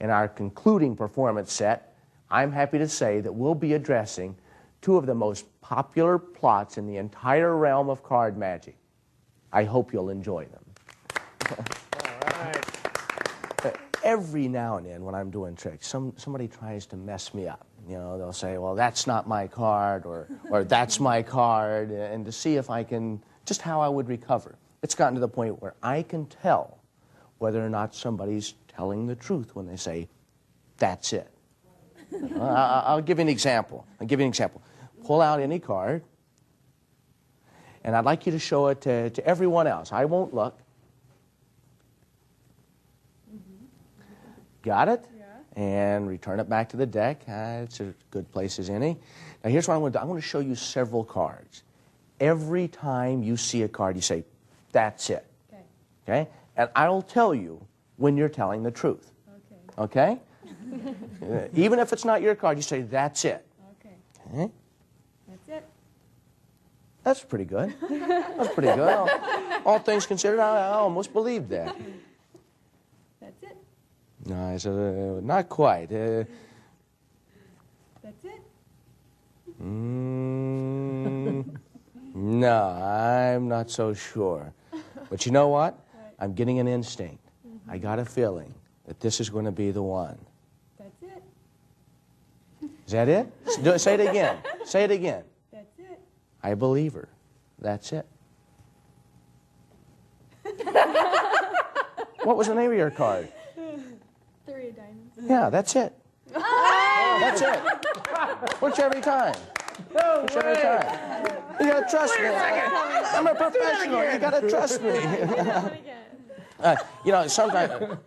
in our concluding performance set, I'm happy to say that we'll be addressing two of the most popular plots in the entire realm of card magic. I hope you'll enjoy them. All right. Every now and then when I'm doing tricks, somebody tries to mess me up. You know, they'll say, well, that's not my card, or that's my card, and to see if I can, just how I would recover. It's gotten to the point where I can tell whether or not somebody's telling the truth when they say, that's it. I'll give you an example. Pull out any card, and I'd like you to show it to everyone else. I won't look. Got it? Yeah. And return it back to the deck. It's as good place as any. Now here's what I'm going to do. I'm going to show you several cards. Every time you see a card, you say, that's it. Okay. Okay? And I'll tell you when you're telling the truth. Okay. Okay? Even if it's not your card, you say, that's it. Okay. Okay? That's it. That's pretty good. That's pretty good. All things considered, I almost believed that. That's it. No, I said, not quite. That's it. No, I'm not so sure. But you know what? Right. I'm getting an instinct. I got a feeling that this is going to be the one. That's it. Is that it? Say it again. Say it again. That's it. I believe her. That's it. What was the name of your card? 3 of diamonds. Yeah, that's it. That's it. Works every time. Works every time. You gotta trust me. I'm a professional. You gotta trust me. You know, sometimes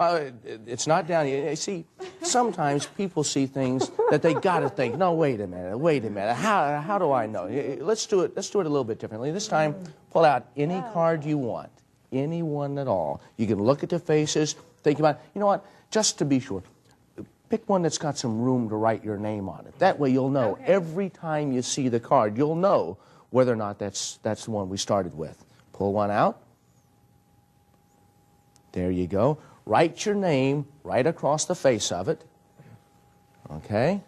it's not down here. You see, sometimes people see things that they gotta think. No, wait a minute. How do I know? Let's do it. Let's do it a little bit differently. This time, pull out any card you want, any one at all. You can look at the faces, think about it. You know what? Just to be sure, pick one that's got some room to write your name on it. That way you'll know every time you see the card, you'll know whether or not that's the one we started with. Pull one out. There you go. Write your name right across the face of it. Okay?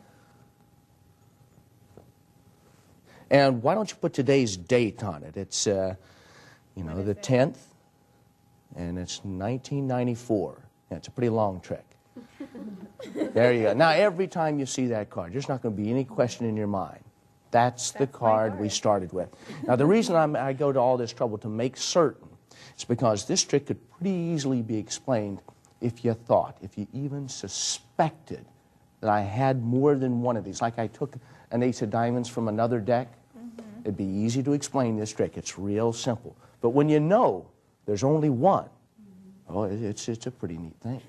And why don't you put today's date on it? It's, the 10th, and it's 1994. Yeah, it's a pretty long trick. There you go. Now, every time you see that card, there's not going to be any question in your mind. That's the card we started with. Now, the reason I go to all this trouble to make certain is because this trick could pretty easily be explained if you thought, if you even suspected that I had more than one of these. Like I took an ace of diamonds from another deck, it'd be easy to explain this trick. It's real simple. But when you know there's only one, oh, it's a pretty neat thing.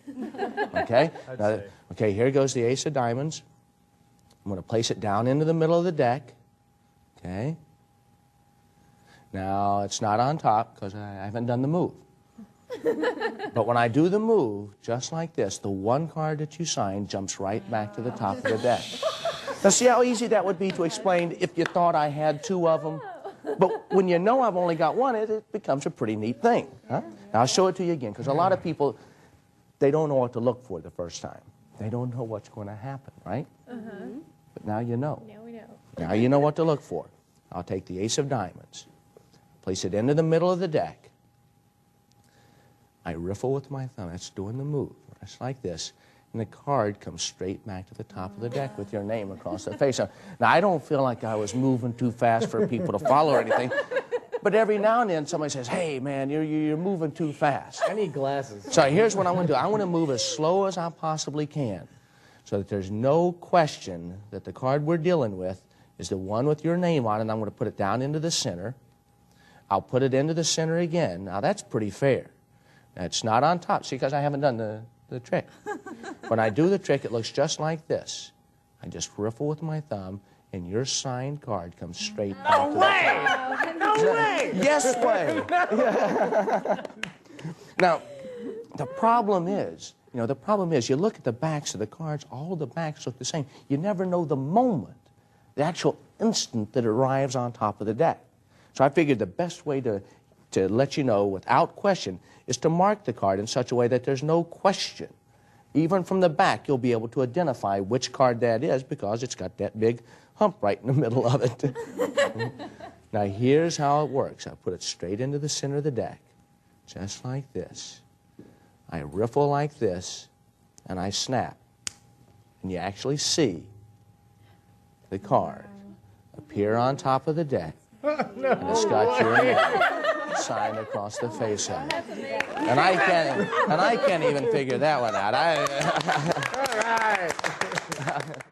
Okay? Now, okay, here goes the ace of diamonds. I'm going to place it down into the middle of the deck. Okay? Now, it's not on top because I haven't done the move. But when I do the move, just like this, the one card that you signed jumps right back to the top of the deck. Now, see how easy that would be to explain if you thought I had 2 of them? But when you know I've only got one, it becomes a pretty neat thing. Huh? Now, I'll show it to you again, because a lot of people, they don't know what to look for the first time. They don't know what's going to happen, right? But now you know. Now we know. Now you know what to look for. I'll take the ace of diamonds, place it into the middle of the deck. I riffle with my thumb. That's doing the move. Just like this. And the card comes straight back to the top of the deck with your name across the face. Now, I don't feel like I was moving too fast for people to follow or anything. But every now and then somebody says, hey, man, you're moving too fast. I need glasses. So here's what I'm going to do. I'm going to move as slow as I possibly can so that there's no question that the card we're dealing with is the one with your name on it, and I'm going to put it down into the center. I'll put it into the center again. Now, that's pretty fair. Now, it's not on top. See, because I haven't done the trick. When I do the trick, it looks just like this. I just riffle with my thumb, and your signed card comes straight back to the top. No way! Yes way! Now, the problem is, you look at the backs of the cards, all the backs look the same. You never know the moment, the actual instant that it arrives on top of the deck. So I figured the best way to let you know without question is to mark the card in such a way that there's no question Even from the back, you'll be able to identify which card that is because it's got that big hump right in the middle of it. Now, here's how it works. I put it straight into the center of the deck, just like this. I riffle like this, and I snap. And you actually see the card appear on top of the deck. And it's got your name signed across the face of it. And I can't even figure that one out. All right.